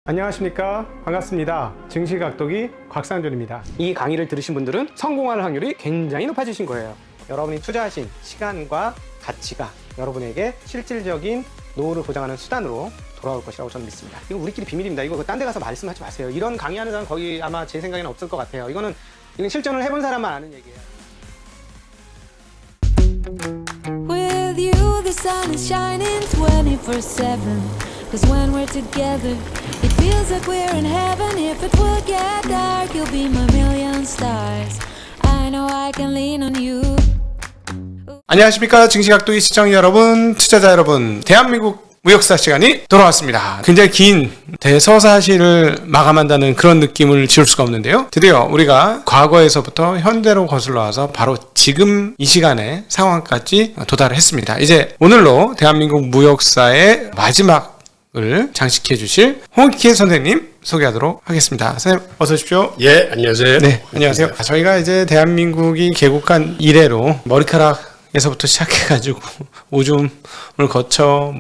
안녕하십니까, 반갑습니다. 증시각도기 곽상준입니다. 이 강의를 들으신 분들은 성공할 확률이 굉장히 높아지신 거예요. 여러분이 투자하신 시간과 가치가 여러분에게 실질적인 노후를 보장하는 수단으로 돌아올 것이라고 저는 믿습니다. 이거 우리끼리 비밀입니다. 이거 딴 데 가서 말씀하지 마세요. 이런 강의하는 사람 거기 아마 제 생각에는 없을 것 같아요. 이건 실전을 해본 사람만 아는 얘기예요. With you the sun is shining 24/7. Cause when we're together it feels like we're in heaven. If it will get dark you'll be my million stars. I know I can lean on you. 안녕하십니까, 증시각도기 시청자 여러분, 투자자 여러분, 대한민국 무역사 시간이 돌아왔습니다. 굉장히 긴 대서사시를 마감한다는 그런 느낌을 지울 수가 없는데요. 드디어 우리가 과거에서부터 현대로 거슬러 와서 바로 지금 이 시간의 상황까지 도달을 했습니다. 이제 오늘로 대한민국 무역사의 마지막을 장식해 주실 홍익희 선생님 소개하도록 하겠습니다. 선생님 어서 오십시오. 예, 안녕하세요. 네, 안녕하세요. 저희가 이제 대한민국이 개국한 이래로 머리카락에서부터 시작해가지고 오줌을 거쳐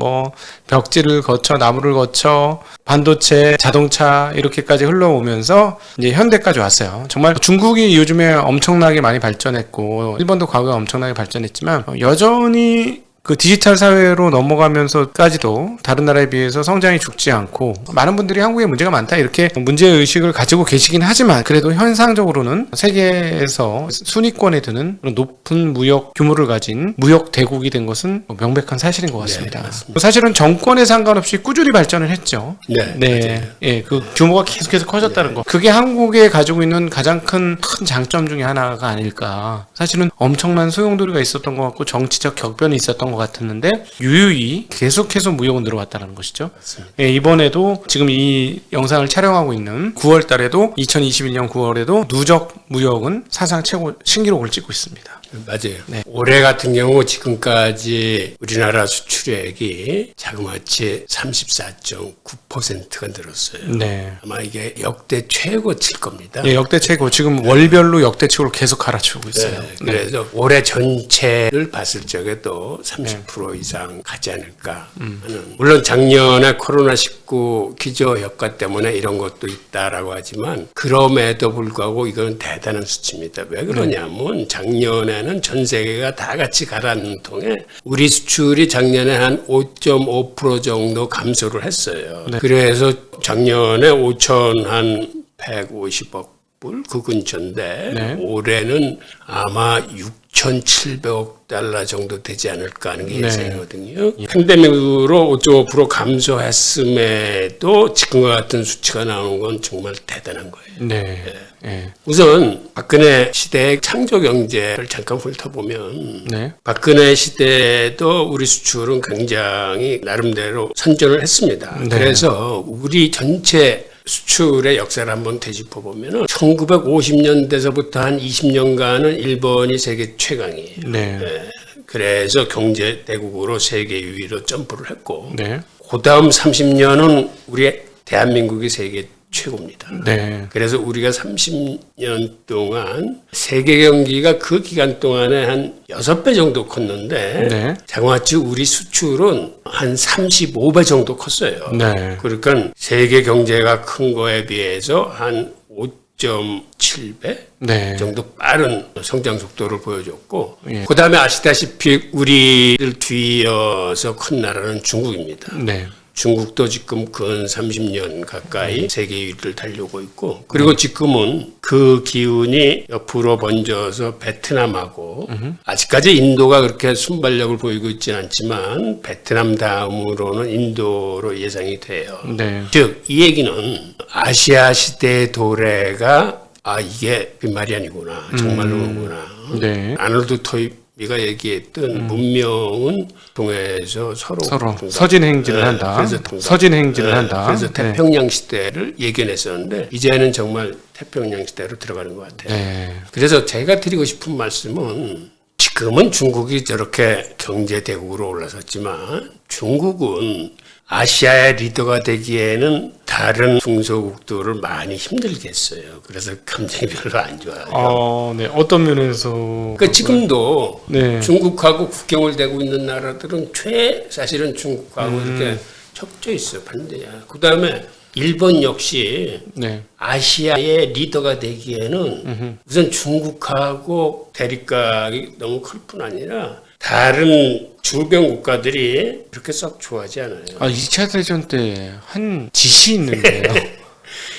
벽지를 거쳐 나무를 거쳐 반도체, 자동차 이렇게까지 흘러오면서 이제 현대까지 왔어요. 정말 중국이 요즘에 엄청나게 많이 발전했고 일본도 과거에 엄청나게 발전했지만 여전히 그 디지털 사회로 넘어가면서까지도 다른 나라에 비해서 성장이 죽지 않고 많은 분들이 한국에 문제가 많다 이렇게 문제의식을 가지고 계시긴 하지만 그래도 현상적으로는 세계에서 순위권에 드는 그런 높은 무역 규모를 가진 무역 대국이 된 것은 명백한 사실인 것 같습니다. 네, 사실은 정권에 상관없이 꾸준히 발전을 했죠. 네. 예, 그 규모가 계속해서 커졌다는 거. 그게 한국에 가지고 있는 가장 큰 장점 중에 하나가 아닐까. 사실은 엄청난 소용돌이가 있었던 것 같고 정치적 격변이 있었던 것 같았는데 유유히 계속해서 무역은 늘어왔다는 것이죠. 예, 이번에도 지금 이 영상을 촬영하고 있는 9월 달에도 2021년 9월에도 누적 무역은 사상 최고 신기록을 찍고 있습니다. 맞아요. 네. 올해 같은 경우 지금까지 우리나라 수출액이 자그마치 34.9%가 늘었어요. 네. 아마 이게 역대 최고치일 겁니다. 예, 역대 최고. 지금 월별로 역대 최고를 계속 갈아치우고 있어요. 네, 그래서 올해 전체를 봤을 적에도 30% 이상 가지 않을까 하는. 물론 작년에 코로나19 기저 효과 때문에 이런 것도 있다라고 하지만 그럼에도 불구하고 이건 대단한 수치입니다. 왜 그러냐면 작년에는 전 세계가 다 같이 가라앉는 통에 우리 수출이 작년에 한 5.5% 정도 감소를 했어요. 네. 그래서 작년에 5,150억 불 그 근처인데 네. 올해는 아마 6,700억 달러 정도 되지 않을까 하는 게 예상이거든요. 팬데믹으로 5.5% 감소했음에도 지금과 같은 수치가 나오는 건 정말 대단한 거예요. 네. 네. 우선 박근혜 시대의 창조 경제를 잠깐 훑어보면 네. 박근혜 시대에도 우리 수출은 굉장히 나름대로 선전을 했습니다. 네. 그래서 우리 전체 수출의 역사를 한번 되짚어 보면은 1950년대서부터 한 20년간은 일본이 세계 최강이에요. 네. 그래서 경제 대국으로 세계 2위로 점프를 했고, 네. 그다음 30년은 우리 대한민국이 세계 최고입니다. 네. 그래서 우리가 30년 동안 세계 경기가 그 기간 동안에 한 6배 정도 컸는데 네. 자그마치 우리 수출은 한 35배 정도 컸어요. 네. 그러니까 세계 경제가 큰 거에 비해서 한 5.7배 네. 정도 빠른 성장 속도를 보여줬고 예. 그다음에 아시다시피 우리를 뒤이어서 큰 나라는 중국입니다. 네. 중국도 지금 근 30년 가까이 세계 1위를 달리고 있고 그리고 지금은 그 기운이 옆으로 번져서 베트남하고 아직까지 인도가 그렇게 순발력을 보이고 있지는 않지만 베트남 다음으로는 인도로 예상이 돼요. 네. 즉 이 얘기는 아시아 시대의 도래가 이게 빈말이 아니구나 정말로 오구나. 네. 아놀드 토이비가 얘기했던 문명은 동해에서 서로 서진 행진을 한다. 그래서 서진 행진을 한다. 그래서 태평양 시대를 예견했었는데 이제는 정말 태평양 시대로 들어가는 것 같아요. 네. 그래서 제가 드리고 싶은 말씀은 지금은 중국이 저렇게 경제 대국으로 올라섰지만 중국은 아시아의 리더가 되기에는 다른 중소국들을 많이 힘들게 했어요. 그래서 감정이 별로 안 좋아요. 네. 어떤 면에서? 그러니까 지금도 네. 중국하고 국경을 대고 있는 나라들은 사실은 중국하고 이렇게 척져 있어요. 반대야. 그 다음에 일본 역시 네. 아시아의 리더가 되기에는 우선 중국하고 대립각이 너무 클 뿐 아니라 다른 주변 국가들이 그렇게 썩 좋아하지 않아요. 2차 대전 때 한 짓이 있는데요.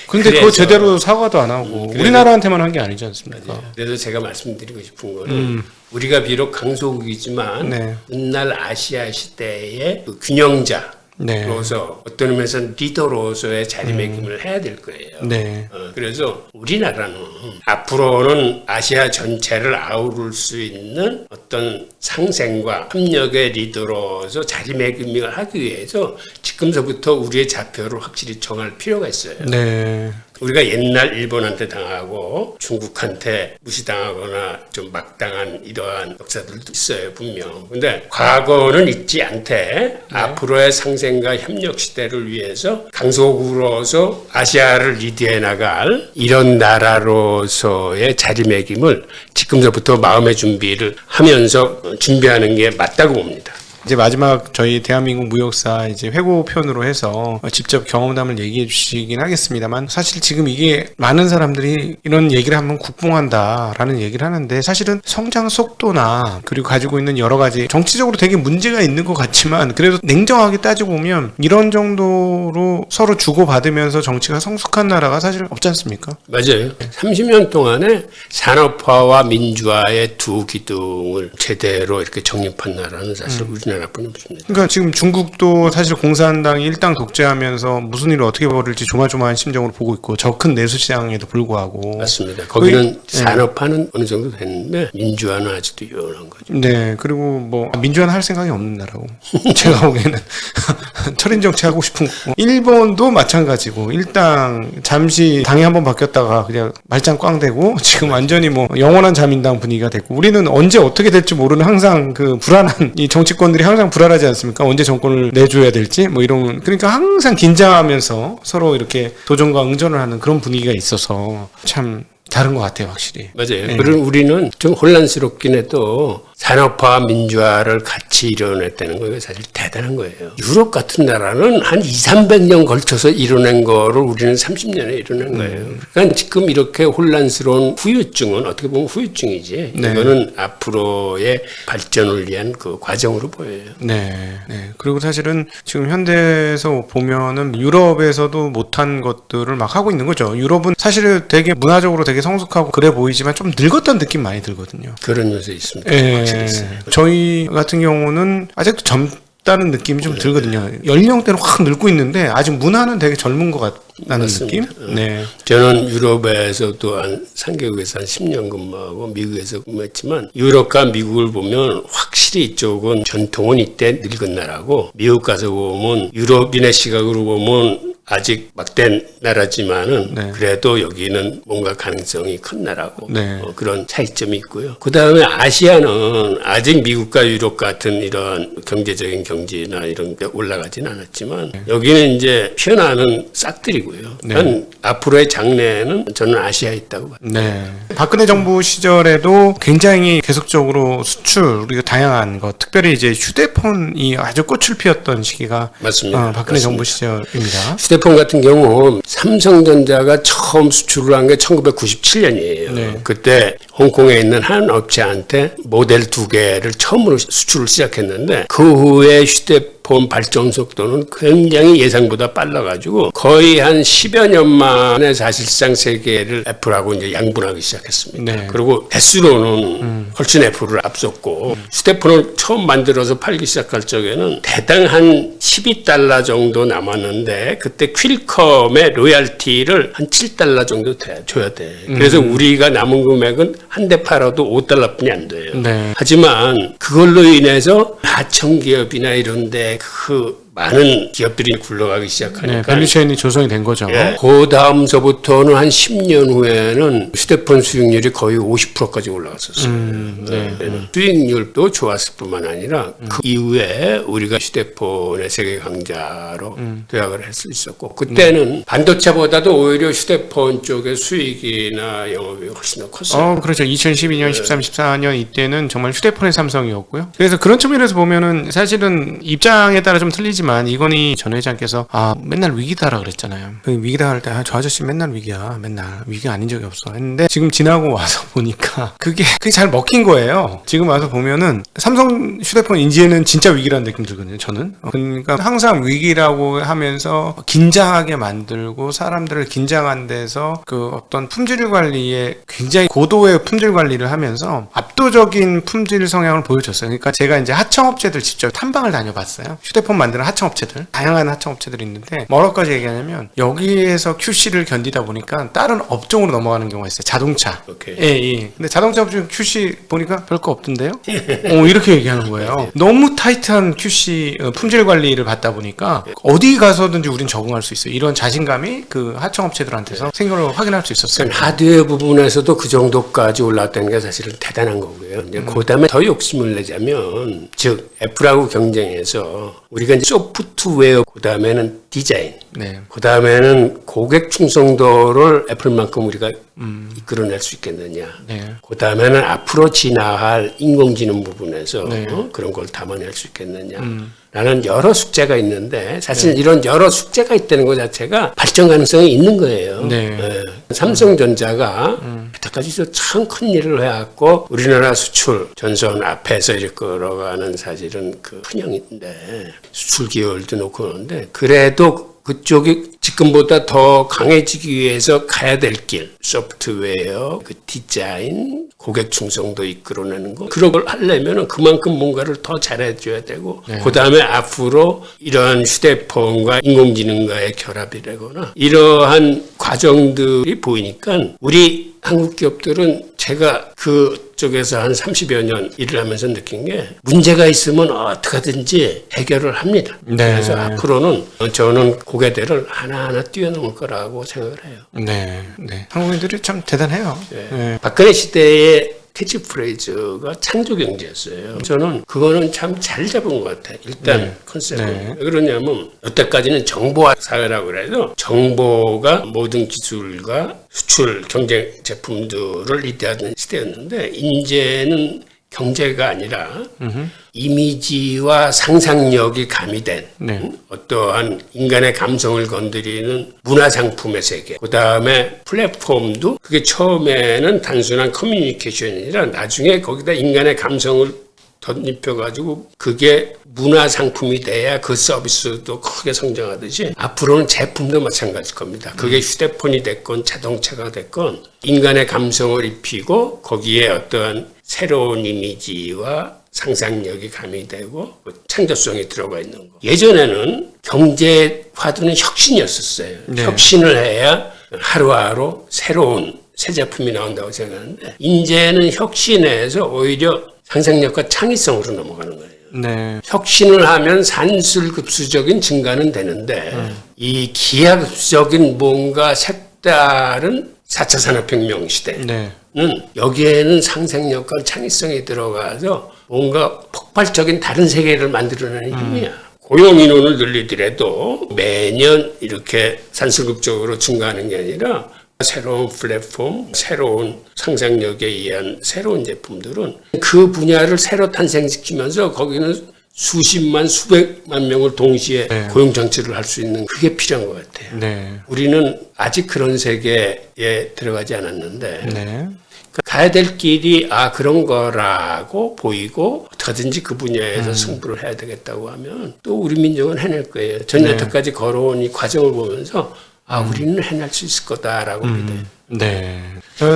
근데 그거 그래서- 제대로 사과도 안 하고 우리나라한테만 한 게 아니지 않습니까? 그래서 제가 말씀드리고 싶은 거는 우리가 비록 강소국이지만 네. 훗날 아시아 시대의 그 균형자 네. 로서 어떤 의미에서는 리더로서의 자리매김을 해야 될 거예요. 네. 그래서 우리나라는 앞으로는 아시아 전체를 아우를 수 있는 어떤 상생과 협력의 리더로서 자리매김을 하기 위해서 지금서부터 우리의 좌표를 확실히 정할 필요가 있어요. 네. 우리가 옛날 일본한테 당하고 중국한테 무시당하거나 좀 막당한 이러한 역사들도 있어요, 분명. 근데 과거는 잊지 않되 앞으로의 상생과 협력 시대를 위해서 강소국으로서 아시아를 리드해 나갈 이런 나라로서의 자리매김을 지금서부터 마음의 준비를 하면서 준비하는 게 맞다고 봅니다. 이제 마지막 저희 대한민국 무역사 이제 회고편으로 해서 직접 경험담을 얘기해 주시긴 하겠습니다만 사실 지금 이게 많은 사람들이 이런 얘기를 하면 국뽕한다라는 얘기를 하는데 사실은 성장 속도나 그리고 가지고 있는 여러 가지 정치적으로 되게 문제가 있는 것 같지만 그래도 냉정하게 따지고 보면 이런 정도로 서로 주고받으면서 정치가 성숙한 나라가 사실 없지 않습니까? 맞아요. 30년 동안에 산업화와 민주화의 두 기둥을 제대로 이렇게 정립한 나라는 사실 우리나라뿐이 없습니다. 그러니까 지금 중국도 사실 공산당이 일당 독재하면서 무슨 일을 어떻게 벌일지 조마조마한 심정으로 보고 있고 저 큰 내수시장에도 불구하고 맞습니다. 거기는 산업화는 어느 정도 됐는데 민주화는 아직도 유연한 거죠. 네 그리고 뭐 민주화는 할 생각이 없는 나라고 제가 보기에는 철인 정치하고 싶은 거고 일본도 마찬가지고 일당 잠시 당이 한번 바뀌었다가 그냥 말짱 꽝 되고 지금 완전히 뭐 영원한 자민당 분위기가 됐고 우리는 언제 어떻게 될지 모르는 항상 그 불안한 이 정치권들이 항상 불안하지 않습니까? 언제 정권을 내줘야 될지 뭐 이런 그러니까 항상 긴장하면서 서로 이렇게 도전과 응전을 하는 그런 분위기가 있어서 참 다른 것 같아요, 확실히. 맞아요. 네. 그리고 우리는 좀 혼란스럽긴 해도 산업화 민주화를 같이 이뤄냈다는 거 사실 대단한 거예요. 유럽 같은 나라는 한 200~300년 걸쳐서 이뤄낸 거를 우리는 30년에 이뤄낸 거예요. 그러니까 지금 이렇게 혼란스러운 후유증은 어떻게 보면 후유증이지. 네. 이거는 앞으로의 발전을 위한 그 과정으로 보여요. 네. 네. 그리고 사실은 지금 현대에서 보면은 유럽에서도 못한 것들을 막 하고 있는 거죠. 유럽은 사실은 되게 문화적으로 되게 성숙하고 그래 보이지만 좀 늙었다는 느낌 많이 들거든요. 그런 요소 있습니다. 예. 확실히 있어요. 저희 같은 경우는 아직도 젊다는 느낌이 좀 들거든요. 연령대는 확 늙고 있는데 아직 문화는 되게 젊은 것 같다는 맞습니다. 느낌? 네. 저는 유럽에서도 한 3개국에서 한 10년 근무하고 미국에서 근무했지만 유럽과 미국을 보면 확실히 이쪽은 전통은 이때 늙은 나라고 미국 가서 보면 유럽인의 시각으로 보면 아직 막된 나라지만은 네. 그래도 여기는 뭔가 가능성이 큰 나라고 네. 그런 차이점이 있고요. 그 다음에 아시아는 아직 미국과 유럽 같은 이런 경제적인 경지나 이런 게 올라가진 않았지만 여기는 이제 피어나는 싹들이고요. 네. 그러니까 앞으로의 장래는 저는 아시아에 있다고 봐요. 네. 박근혜 정부 시절에도 굉장히 계속적으로 수출, 우리가 다양한 것, 특별히 이제 휴대폰이 아주 꽃을 피웠던 시기가 맞습니다. 박근혜 맞습니다. 정부 시절입니다. 휴대폰 같은 경우 삼성전자가 처음 수출을 한 게 1997년이에요. 네. 그때 홍콩에 있는 한 업체한테 모델 2개를 처음으로 수출을 시작했는데 그 후에 휴대폰 발전 속도는 굉장히 예상보다 빨라가지고 거의 한 10여 년 만에 사실상 세계를 애플하고 이제 양분하기 시작했습니다. 네. 그리고 대수로는 훨씬 애플을 앞섰고 휴대폰을 처음 만들어서 팔기 시작할 적에는 대당 한 12달러 정도 남았는데 그때 퀼컴의 로얄티를 한 7달러 정도 줘야 돼. 그래서 우리가 남은 금액은 한 대 팔아도 5달러뿐이 안 돼요. 네. 하지만 그걸로 인해서 하청 기업이나 이런데 그 많은 기업들이 굴러가기 네. 시작하니까 밸류체인이 조성이 된 거죠. 예. 그 다음서부터는 한 10년 후에는 휴대폰 수익률이 거의 50%까지 올라갔었어요. 네. 수익률도 좋았을 뿐만 아니라 그 이후에 우리가 휴대폰의 세계 강자로 도약을 할 수 있었고 그때는 반도체보다도 오히려 휴대폰 쪽의 수익이나 영업이 훨씬 더 컸어요. 그렇죠. 2012년, 13, 14년 이때는 정말 휴대폰의 삼성이었고요. 그래서 그런 측면에서 보면은 사실은 입장에 따라 좀 틀리지만 하지만 이건희 전 회장께서 맨날 위기다라 그랬잖아요. 그 위기다 할 때 저 아저씨 맨날 위기야. 맨날 위기가 아닌 적이 없어 했는데 지금 지나고 와서 보니까 그게 잘 먹힌 거예요. 지금 와서 보면은 삼성 휴대폰 인지에는 진짜 위기라는 느낌 들거든요. 저는. 그러니까 항상 위기라고 하면서 긴장하게 만들고 사람들을 긴장한 데서 그 어떤 품질 관리에 굉장히 고도의 품질 관리를 하면서 압도적인 품질 성향을 보여줬어요. 그러니까 제가 이제 하청업체들 직접 탐방을 다녀봤어요. 휴대폰 만드는 하청업체들, 다양한 하청업체들이 있는데 뭐라까지 얘기하냐면 여기에서 QC를 견디다 보니까 다른 업종으로 넘어가는 경우가 있어요. 자동차. 오케이. 예. 근데 자동차 업종 QC 보니까 별거 없던데요? 이렇게 얘기하는 거예요. 너무 타이트한 QC 품질 관리를 받다 보니까 어디 가서든지 우린 적응할 수 있어요. 이런 자신감이 그 하청업체들한테서 생각을 확인할 수 있었어요. 그러니까 하드웨어 부분에서도 그 정도까지 올라왔다는 게 사실은 대단한 거고요. 이제 그다음에 더 욕심을 내자면, 즉 애플하고 경쟁해서 우리가 이제 소프트웨어, 그다음에는 디자인, 네. 그다음에는 고객 충성도를 애플만큼 우리가 이끌어낼 수 있겠느냐. 네. 그다음에는 앞으로 진화할 인공지능 부분에서 네. 그런 걸 담아낼 수 있겠느냐. 라는 여러 숙제가 있는데 사실 이런 여러 숙제가 있다는 것 자체가 발전 가능성이 있는 거예요. 네. 예. 삼성전자가 여태까지 참 큰 일을 해왔고 우리나라 수출 전선 앞에서 이렇게 걸어가는 사실은 그 큰형인데 수출 기여율도 놓고 그러는데 그래도 그쪽이 지금보다 더 강해지기 위해서 가야 될 길, 소프트웨어, 그 디자인, 고객 충성도 이끌어내는 거, 그런 걸 하려면 그만큼 뭔가를 더 잘해줘야 되고, 네. 그 다음에 앞으로 이러한 휴대폰과 인공지능과의 결합이라거나 이러한 과정들이 보이니까 우리 한국 기업들은 제가 그쪽에서 한 30여 년 일을 하면서 느낀 게 문제가 있으면 어떻게든지 해결을 합니다. 네. 그래서 앞으로는 저는 고개들을 하나하나 뛰어넘을 거라고 생각을 해요. 네. 한국인들이 참 대단해요. 네. 박근혜 시대의 캐치프레이즈가 창조경제였어요. 저는 그거는 참 잘 잡은 것 같아요. 일단 컨셉은. 네. 왜 그러냐면 여태까지는 정보화 사회라고 그래서 정보가 모든 기술과 수출 경쟁 제품들을 리드하는 시대였는데 이제는 경제가 아니라 이미지와 상상력이 가미된 어떠한 인간의 감성을 건드리는 문화상품의 세계. 그 다음에 플랫폼도 그게 처음에는 단순한 커뮤니케이션이 아니라 나중에 거기다 인간의 감성을 덧입혀가지고 그게 문화상품이 돼야 그 서비스도 크게 성장하듯이 앞으로는 제품도 마찬가지일 겁니다. 그게 휴대폰이 됐건 자동차가 됐건 인간의 감성을 입히고 거기에 어떠한 새로운 이미지와 상상력이 가미되고 창조성이 들어가 있는 거. 예전에는 경제화두는 혁신이었었어요. 네. 혁신을 해야 하루하루 새로운 새 제품이 나온다고 생각하는데 이제는 혁신에서 오히려 상상력과 창의성으로 넘어가는 거예요. 네. 혁신을 하면 산술급수적인 증가는 되는데 이 기하급수적인 뭔가 색다른 4차 산업혁명 시대는 네. 여기에는 상상력과 창의성이 들어가서 뭔가 폭발적인 다른 세계를 만들어내는 힘이야. 고용 인원을 늘리더라도 매년 이렇게 산술급적으로 증가하는 게 아니라 새로운 플랫폼, 새로운 상상력에 의한 새로운 제품들은 그 분야를 새로 탄생시키면서 거기는 수십만, 수백만 명을 동시에 고용 장치를 할 수 있는 그게 필요한 것 같아요. 네. 우리는 아직 그런 세계에 들어가지 않았는데 네. 가야 될 길이 그런 거라고 보이고 어떻게든지 그 분야에서 승부를 해야 되겠다고 하면 또 우리 민족은 해낼 거예요. 전 여태까지 걸어온 이 과정을 보면서 우리는 해낼 수 있을 거다라고 믿어요. 네.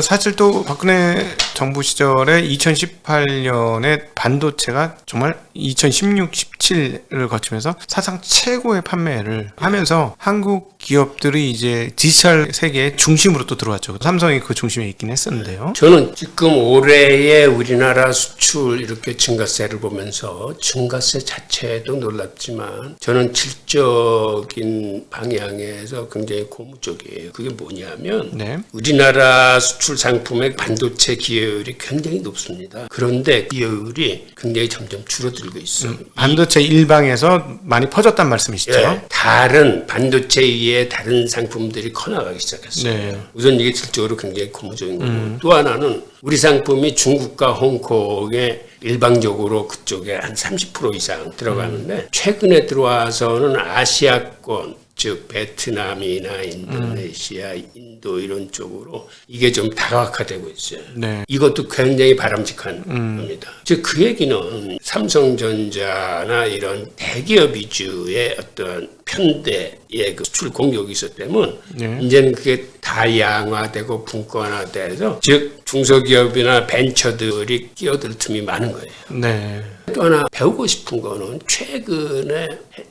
사실 또 박근혜 정부 시절에 2018년에 반도체가 정말 2016, 17을 거치면서 사상 최고의 판매를 하면서 한국 기업들이 이제 디지털 세계의 중심으로 또 들어왔죠. 삼성이 그 중심에 있긴 했었는데요. 저는 지금 올해의 우리나라 수출 이렇게 증가세를 보면서 증가세 자체도 놀랍지만 저는 질적인 방향에서 굉장히 고무적이에요. 그게 뭐냐면 네. 우리나라 수출 상품의 반도체 기여율이 굉장히 높습니다. 그런데 기여율이 굉장히 점점 줄어들고 있어요. 반도체 일방에서 많이 퍼졌단 말씀이시죠? 예, 다른 반도체 위에 다른 상품들이 커나가기 시작했어요. 네. 우선 이게 질적으로 굉장히 고무적인 거고 또 하나는 우리 상품이 중국과 홍콩에 일방적으로 그쪽에 한 30% 이상 들어가는데 최근에 들어와서는 아시아권 즉 베트남이나 인도네시아, 인도 이런 쪽으로 이게 좀 다각화되고 있어요. 네. 이것도 굉장히 바람직한 겁니다. 즉 그 얘기는 삼성전자나 이런 대기업 위주의 어떤 편대의 그 수출 공격이 있었다면 네. 이제는 그게 다양화되고 분권화돼서 즉 중소기업이나 벤처들이 끼어들 틈이 많은 거예요. 네. 또 하나 배우고 싶은 거는 최근에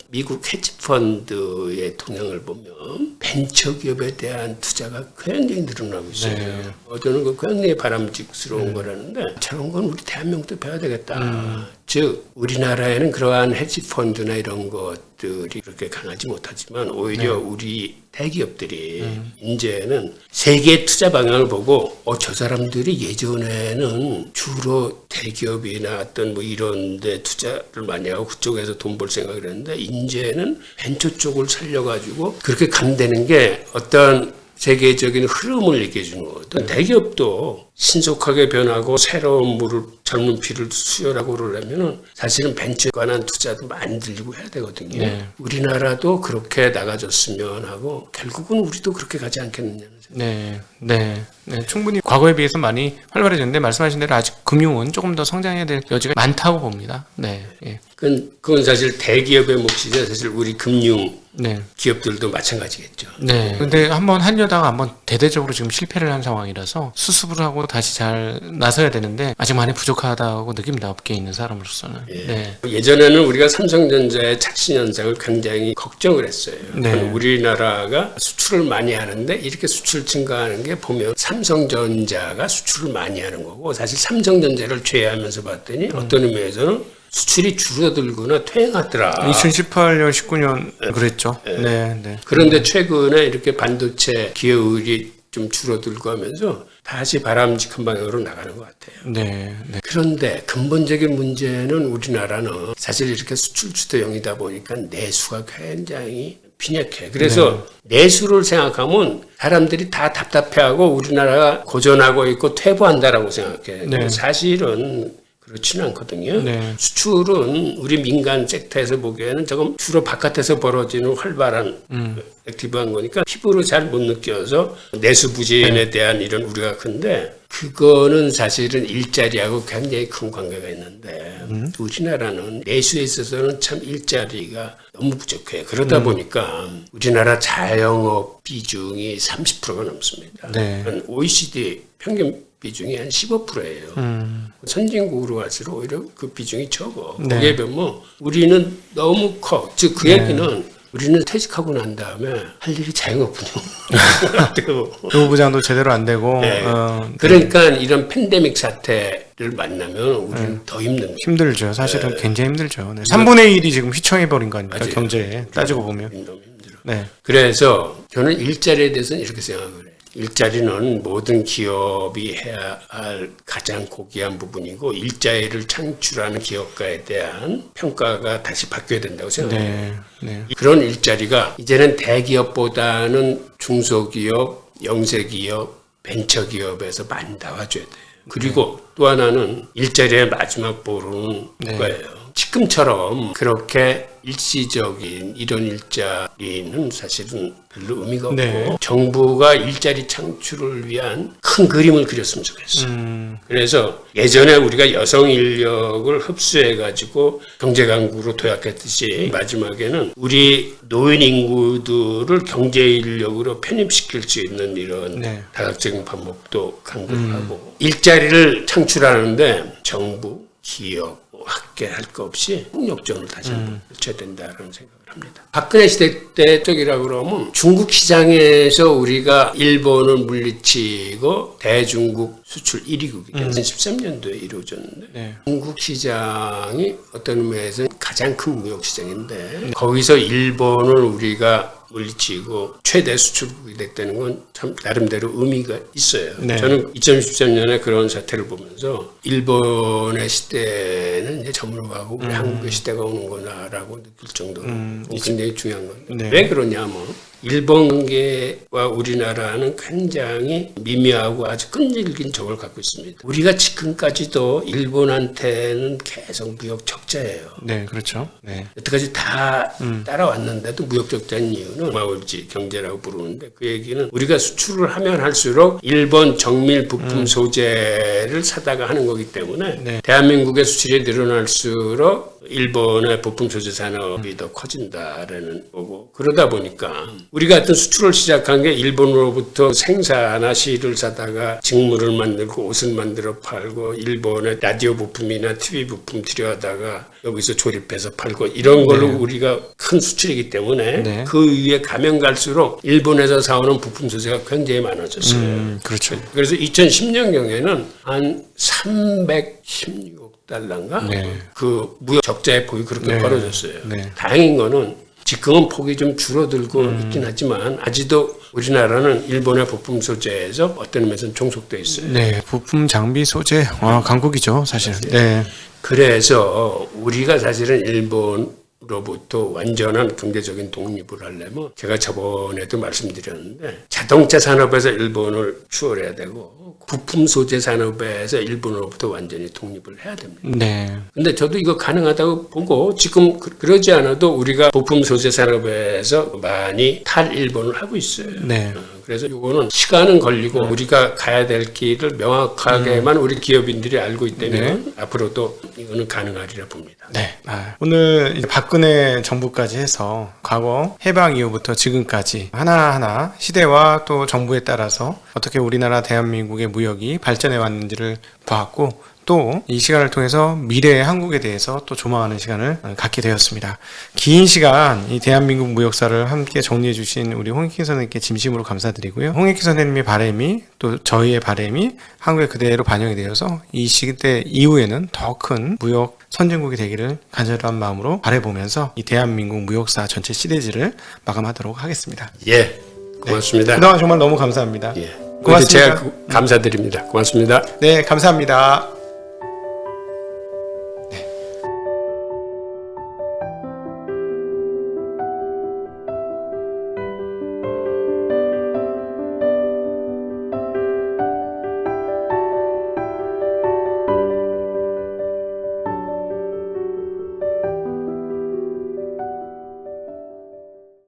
미국 헤지펀드의 동향을 보면 벤처기업에 대한 투자가 굉장히 늘어나고 있어요. 네. 저는 그 굉장히 바람직스러운 거라는데 저런 건 우리 대한민국도 배워야 되겠다. 즉 우리나라에는 그러한 헤지펀드나 이런 것들이 그렇게 강하지 못하지만 오히려 우리 대기업들이 이제는 세계 투자 방향을 보고 저 사람들이 예전에는 주로 대기업이나 어떤 뭐 이런 데 투자를 많이 하고 그쪽에서 돈 벌 생각을 했는데 이제는 벤처 쪽을 살려가지고 그렇게 감되는 게 어떤 세계적인 흐름을 얘기해 주는 거거든. 대기업도 신속하게 변하고 새로운 물을 젊은 피를 수혈하고 그러려면은 사실은 벤처에 관한 투자도 많이 들리고 해야 되거든요. 네. 우리나라도 그렇게 나가줬으면 하고 결국은 우리도 그렇게 가지 않겠느냐는 생각. 네. 충분히 과거에 비해서 많이 활발해졌는데 말씀하신 대로 아직 금융은 조금 더 성장해야 될 여지가 많다고 봅니다. 네. 예. 그건 사실 대기업의 몫이죠. 사실 우리 금융 네. 기업들도 마찬가지겠죠. 네. 근데 한번 하려다가 한번 대대적으로 지금 실패를 한 상황이라서 수습을 하고 다시 잘 나서야 되는데 아직 많이 부족하다고 느낍니다. 업계에 있는 사람으로서는. 네. 예전에는 우리가 삼성전자의 착신 현상을 굉장히 걱정을 했어요. 네. 우리나라가 수출을 많이 하는데 이렇게 수출 증가하는 게 보면 삼성전자가 수출을 많이 하는 거고 사실 삼성전자를 제외하면서 봤더니 어떤 의미에서는 수출이 줄어들거나 퇴행하더라. 2018년, 19년 그랬죠. 네. 그런데 최근에 이렇게 반도체 기여율이 좀 줄어들고 하면서 다시 바람직한 방향으로 나가는 것 같아요. 네. 그런데 근본적인 문제는 우리나라는 사실 이렇게 수출 주도형이다 보니까 내수가 굉장히 빈약해. 그래서 내수를 생각하면 사람들이 다 답답해하고 우리나라가 고전하고 있고 퇴보한다라고 생각해. 네. 사실은 그렇지는 않거든요. 네. 수출은 우리 민간 섹터에서 보기에는 조금 주로 바깥에서 벌어지는 활발한 액티브한 거니까 피부로 잘 못 느껴서 내수 부진에 대한 이런 우려가 큰데 그거는 사실은 일자리하고 굉장히 큰 관계가 있는데 우리나라는 내수에 있어서는 참 일자리가 너무 부족해요. 그러다 보니까 우리나라 자영업 비중이 30%가 넘습니다. 네. OECD 평균 비중이 한 15%예요. 선진국으로 갈수록 오히려 그 비중이 적어. 네. 거기에 비하면 우리는 너무 커. 즉 그 얘기는 우리는 퇴직하고 난 다음에 할 일이 자영업군요. 노부장도 제대로 안 되고 네. 그러니까 이런 팬데믹 사태를 만나면 우리는 더 힘든 힘들죠. 사실은 굉장히 힘들죠. 네. 3분의 1이 지금 휘청해버린 거 아닙니까? 맞아요. 경제에 따지고 보면. 너무 힘들어. 네. 그래서 저는 일자리에 대해서는 이렇게 생각을 해요. 일자리는 모든 기업이 해야 할 가장 고귀한 부분이고 일자리를 창출하는 기업가에 대한 평가가 다시 바뀌어야 된다고 생각해요. 네. 그런 일자리가 이제는 대기업보다는 중소기업, 영세기업, 벤처기업에서 많이 나와줘야 돼요. 그리고 또 하나는 일자리의 마지막 보루는 그거예요. 지금처럼 그렇게 일시적인 이런 일자리는 사실은 별로 의미가 없고 네. 정부가 일자리 창출을 위한 큰 그림을 그렸으면 좋겠어요. 그래서 예전에 우리가 여성 인력을 흡수해가지고 경제강국으로 도약했듯이 마지막에는 우리 노인 인구들을 경제 인력으로 편입시킬 수 있는 이런 다각적인 방법도 강구를 하고 일자리를 창출하는데 정부, 기업, 학계 할 거 없이 폭력전을 다시 한번 펼쳐야 된다는 생각을 합니다. 박근혜 시대 때 쪽이라 그러면 중국 시장에서 우리가 일본을 물리치고 대중국 수출 1위국이 2013년도에 이루어졌는데 중국 시장이 어떤 의미에서 가장 큰 무역 시장인데 거기서 일본을 우리가 물리치고 최대 수출국이 됐다는 건 참 나름대로 의미가 있어요. 저는 2013년에 그런 사태를 보면서 일본의 시대는 이제 저물어가고 우리 한국의 시대가 오는구나라고 느낄 정도로 굉장히 중요한 건데 왜 그러냐면 일본계와 우리나라는 굉장히 미묘하고 아주 끈질긴 적을 갖고 있습니다. 우리가 지금까지도 일본한테는 계속 무역 적자예요. 네, 그렇죠. 네. 여태까지 다 따라왔는데도 무역 적자인 이유는 마을지 경제라고 부르는데 그 얘기는 우리가 수출을 하면 할수록 일본 정밀 부품 소재를 사다가 하는 거기 때문에 네. 대한민국의 수출이 늘어날수록 일본의 부품 소재 산업이 더 커진다라는 거고 그러다 보니까 우리 같은 수출을 시작한 게 일본으로부터 생사나 실을 사다가 직물을 만들고 옷을 만들어 팔고 일본의 라디오 부품이나 TV 부품 들여다가 여기서 조립해서 팔고 이런 걸로 네. 우리가 큰 수출이기 때문에 네. 그 위에 가면 갈수록 일본에서 사오는 부품 소재가 굉장히 많아졌어요. 그렇죠. 그래서 2010년경에는 한 316억 달러인가? 네. 그 무역 적자의 폭이 그렇게 네. 벌어졌어요. 네. 다행인 거는 지금은 폭이 좀 줄어들고 있긴 하지만 아직도 우리나라는 일본의 부품 소재에서 어떤 면에서는 종속돼 있어요. 네, 부품 장비 소재 강국이죠, 사실. 네. 그래서 우리가 사실은 일본으로부터 완전한 경제적인 독립을 하려면 제가 저번에도 말씀드렸는데 자동차 산업에서 일본을 추월해야 되고 부품 소재 산업에서 일본으로부터 완전히 독립을 해야 됩니다. 네. 근데 저도 이거 가능하다고 보고 지금 그러지 않아도 우리가 부품 소재 산업에서 많이 탈일본을 하고 있어요. 네. 그래서 이거는 시간은 걸리고 우리가 가야 될 길을 명확하게만 우리 기업인들이 알고 있다면 앞으로도 이거는 가능하리라 봅니다. 네. 오늘 이제 박근혜 정부까지 해서 과거 해방 이후부터 지금까지 하나하나 시대와 또 정부에 따라서 어떻게 우리나라 대한민국의 무역이 발전해 왔는지를 보았고 또 이 시간을 통해서 미래의 한국에 대해서 또 조망하는 시간을 갖게 되었습니다. 긴 시간 이 대한민국 무역사를 함께 정리해 주신 우리 홍익희 선생님께 진심으로 감사드리고요. 홍익희 선생님의 바람이 또 저희의 바람이 한국에 그대로 반영이 되어서 이 시대 이후에는 더 큰 무역 선진국이 되기를 간절한 마음으로 바라보면서 이 대한민국 무역사 전체 시리즈를 마감하도록 하겠습니다. 예, 고맙습니다. 그동안 정말 너무 감사합니다. 예, 고맙습니다. 제가 감사드립니다. 고맙습니다. 네, 감사합니다.